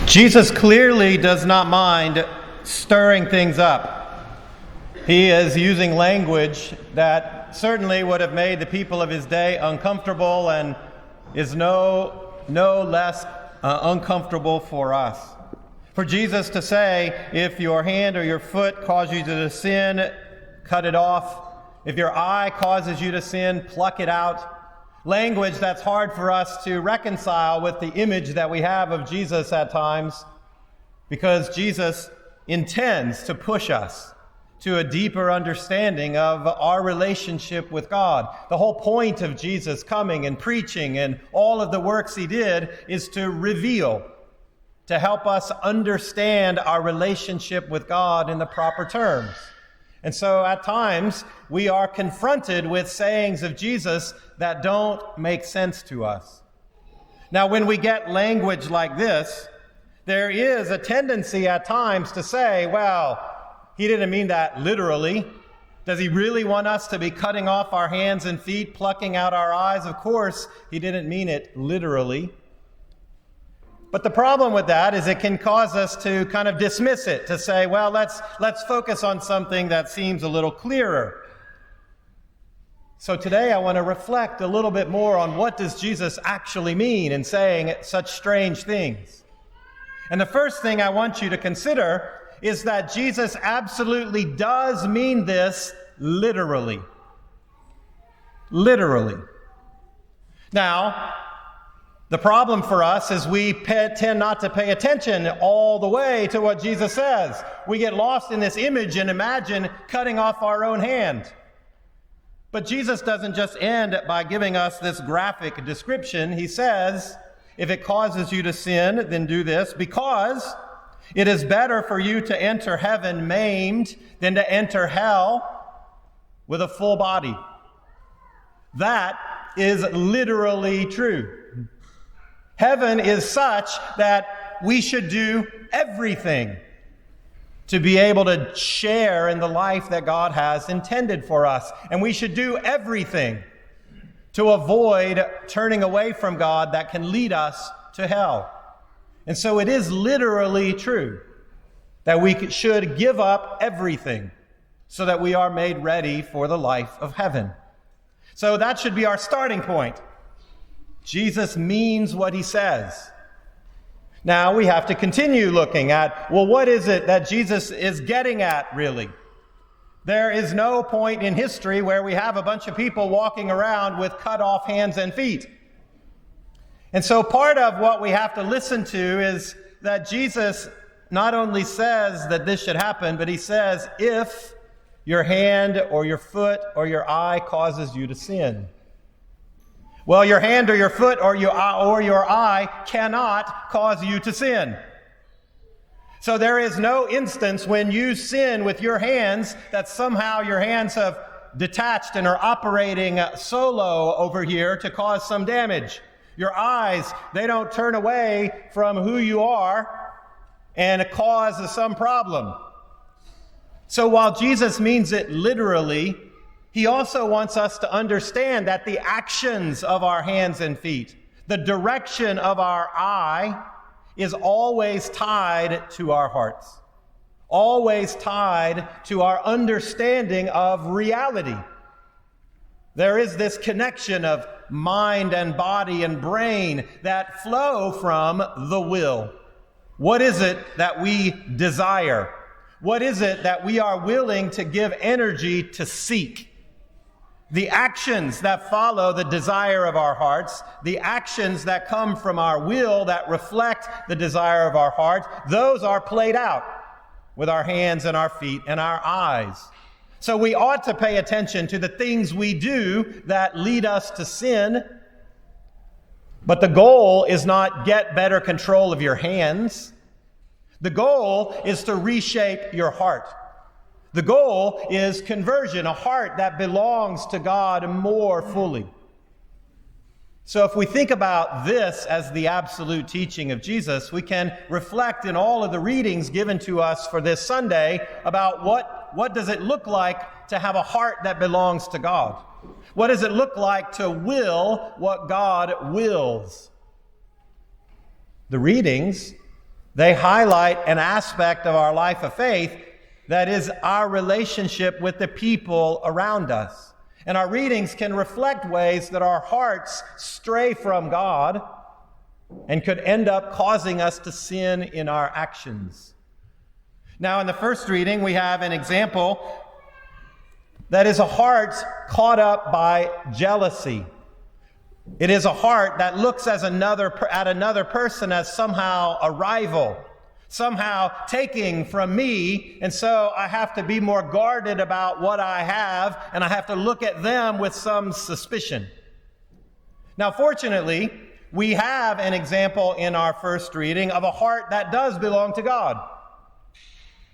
Jesus clearly does not mind stirring things up. He is using language that certainly would have made the people of his day uncomfortable and is no less uncomfortable for us. For Jesus to say, if your hand or your foot cause you to sin, cut it off. If your eye causes you to sin, pluck it out. Language that's hard for us to reconcile with the image that we have of Jesus at times, because Jesus intends to push us to a deeper understanding of our relationship with God. The whole point of Jesus coming and preaching and all of the works he did is to reveal, to help us understand our relationship with God in the proper terms. And so at times we are confronted with sayings of Jesus that don't make sense to us. Now, when we get language like this, there is a tendency at times to say, well, he didn't mean that literally. Does he really want us to be cutting off our hands and feet, plucking out our eyes? Of course, he didn't mean it literally. But the problem with that is it can cause us to kind of dismiss it, to say, well, let's focus on something that seems a little clearer. So today I want to reflect a little bit more on what does Jesus actually mean in saying such strange things. And the first thing I want you to consider is that Jesus absolutely does mean this literally. Literally. Now, the problem for us is we tend not to pay attention all the way to what Jesus says. We get lost in this image and imagine cutting off our own hand. But Jesus doesn't just end by giving us this graphic description. He says, if it causes you to sin, then do this, because it is better for you to enter heaven maimed than to enter hell with a full body. That is literally true. Heaven is such that we should do everything to be able to share in the life that God has intended for us. And we should do everything to avoid turning away from God that can lead us to hell. And so it is literally true that we should give up everything so that we are made ready for the life of heaven. So that should be our starting point. Jesus means what he says. Now we have to continue looking at, well, what is it that Jesus is getting at, really? There is no point in history where we have a bunch of people walking around with cut off hands and feet. And so part of what we have to listen to is that Jesus not only says that this should happen, but he says, if your hand or your foot or your eye causes you to sin. Well, your hand or your foot or your eye cannot cause you to sin. So there is no instance when you sin with your hands that somehow your hands have detached and are operating solo over here to cause some damage. Your eyes, they don't turn away from who you are and cause some problem. So while Jesus means it literally, he also wants us to understand that the actions of our hands and feet, the direction of our eye, is always tied to our hearts, always tied to our understanding of reality. There is this connection of mind and body and brain that flow from the will. What is it that we desire? What is it that we are willing to give energy to seek? The actions that follow the desire of our hearts, the actions that come from our will that reflect the desire of our heart, those are played out with our hands and our feet and our eyes. So we ought to pay attention to the things we do that lead us to sin. But the goal is not get better control of your hands. The goal is to reshape your heart. The goal is conversion, a heart that belongs to God more fully. So if we think about this as the absolute teaching of Jesus, we can reflect in all of the readings given to us for this Sunday about what does it look like to have a heart that belongs to God? What does it look like to will what God wills? The readings They highlight an aspect of our life of faith that is our relationship with the people around us. And our readings can reflect ways that our hearts stray from God and could end up causing us to sin in our actions. Now, in the first reading, we have an example that is a heart caught up by jealousy. It is a heart that looks at another person as somehow a rival, somehow taking from me, and so I have to be more guarded about what I have, and I have to look at them with some suspicion. Now, fortunately, we have an example in our first reading of a heart that does belong to God.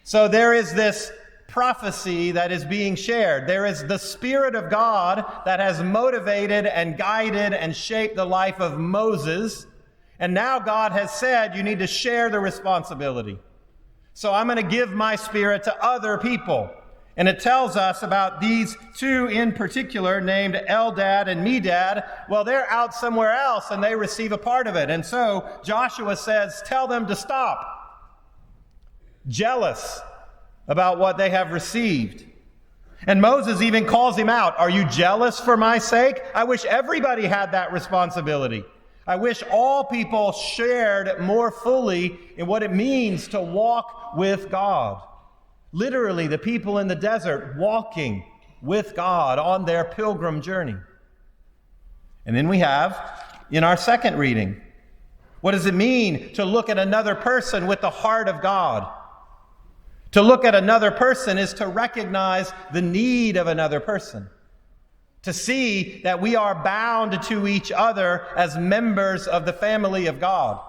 So there is this prophecy that is being shared. There is the Spirit of God that has motivated and guided and shaped the life of Moses. And now God has said, you need to share the responsibility. So I'm going to give my Spirit to other people. And it tells us about these two in particular, named Eldad and Medad. Well, they're out somewhere else and they receive a part of it. And so Joshua says, tell them to stop. Jealous about what they have received. And Moses even calls him out. Are you jealous for my sake? I wish everybody had that responsibility. I wish all people shared more fully in what it means to walk with God. Literally, the people in the desert walking with God on their pilgrim journey. And then we have, in our second reading, what does it mean to look at another person with the heart of God? To look at another person is to recognize the need of another person. To see that we are bound to each other as members of the family of God.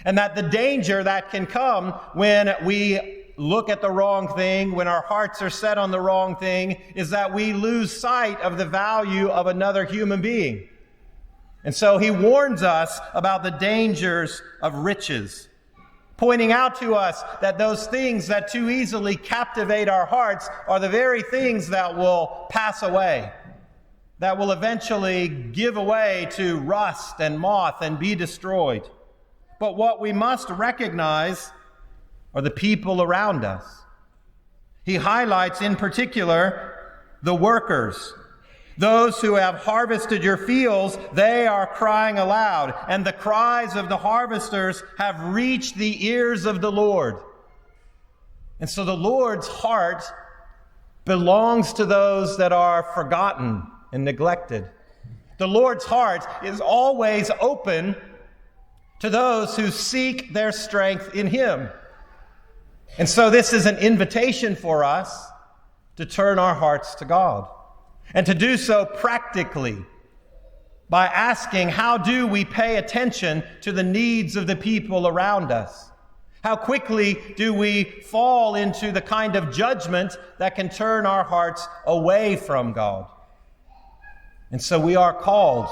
And that the danger that can come when we look at the wrong thing, when our hearts are set on the wrong thing, is that we lose sight of the value of another human being. And so he warns us about the dangers of riches, pointing out to us that those things that too easily captivate our hearts are the very things that will pass away, that will eventually give way to rust and moth and be destroyed. But what we must recognize are the people around us. He highlights in particular the workers. Those who have harvested your fields, they are crying aloud, and the cries of the harvesters have reached the ears of the Lord. And so the Lord's heart belongs to those that are forgotten and neglected. The Lord's heart is always open to those who seek their strength in Him. And so this is an invitation for us to turn our hearts to God, and to do so practically by asking, how do we pay attention to the needs of the people around us? How quickly do we fall into the kind of judgment that can turn our hearts away from God? And so we are called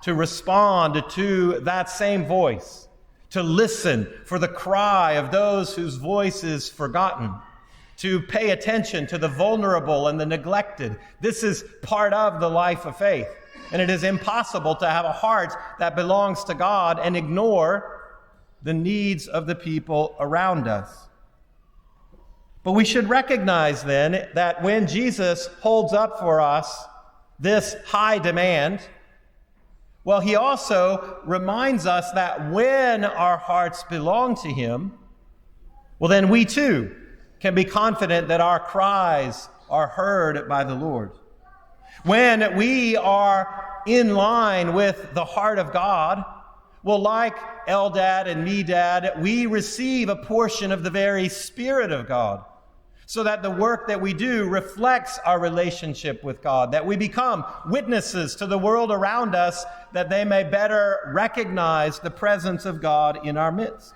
to respond to that same voice, to listen for the cry of those whose voice is forgotten, to pay attention to the vulnerable and the neglected. This is part of the life of faith. And it is impossible to have a heart that belongs to God and ignore the needs of the people around us. But we should recognize then that when Jesus holds up for us this high demand, well, he also reminds us that when our hearts belong to him, well, then we too can be confident that our cries are heard by the Lord. When we are in line with the heart of God, well, like Eldad and Medad, we receive a portion of the very Spirit of God, so that the work that we do reflects our relationship with God, that we become witnesses to the world around us, that they may better recognize the presence of God in our midst.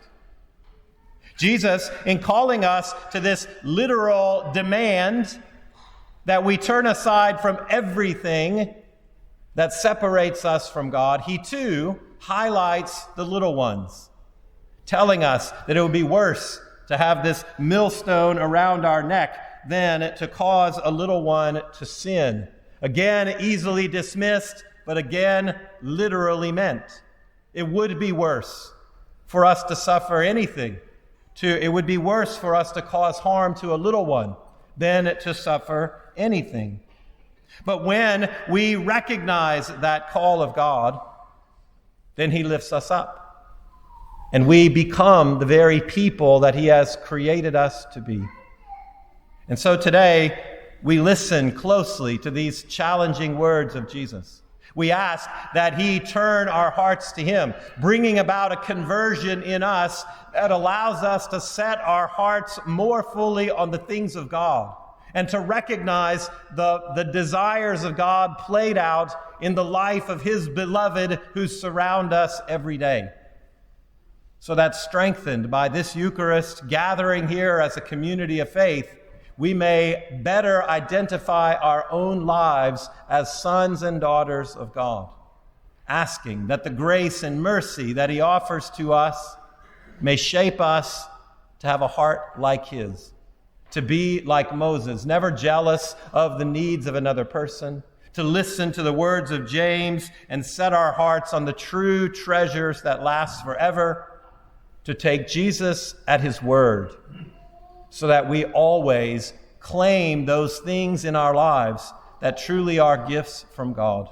Jesus, in calling us to this literal demand that we turn aside from everything that separates us from God, he too highlights the little ones, telling us that it would be worse to have this millstone around our neck than to cause a little one to sin. Again, easily dismissed, but again, literally meant. It would be worse for us to suffer anything It would be worse for us to cause harm to a little one than to suffer anything. But when we recognize that call of God, then he lifts us up, and we become the very people that he has created us to be. And so today, we listen closely to these challenging words of Jesus. We ask that he turn our hearts to him, bringing about a conversion in us that allows us to set our hearts more fully on the things of God and to recognize the desires of God played out in the life of his beloved who surround us every day. So that strengthened by this Eucharist gathering here as a community of faith, we may better identify our own lives as sons and daughters of God, asking that the grace and mercy that he offers to us may shape us to have a heart like his, to be like Moses, never jealous of the needs of another person, to listen to the words of James and set our hearts on the true treasures that last forever, to take Jesus at his word, so that we always claim those things in our lives that truly are gifts from God.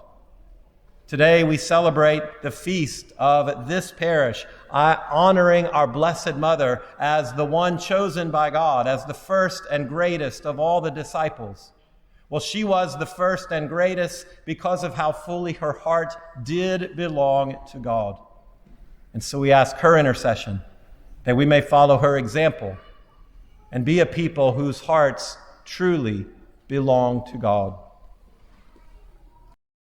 Today we celebrate the feast of this parish, honoring our Blessed Mother as the one chosen by God, as the first and greatest of all the disciples. Well, she was the first and greatest because of how fully her heart did belong to God. And so we ask her intercession that we may follow her example and be a people whose hearts truly belong to God.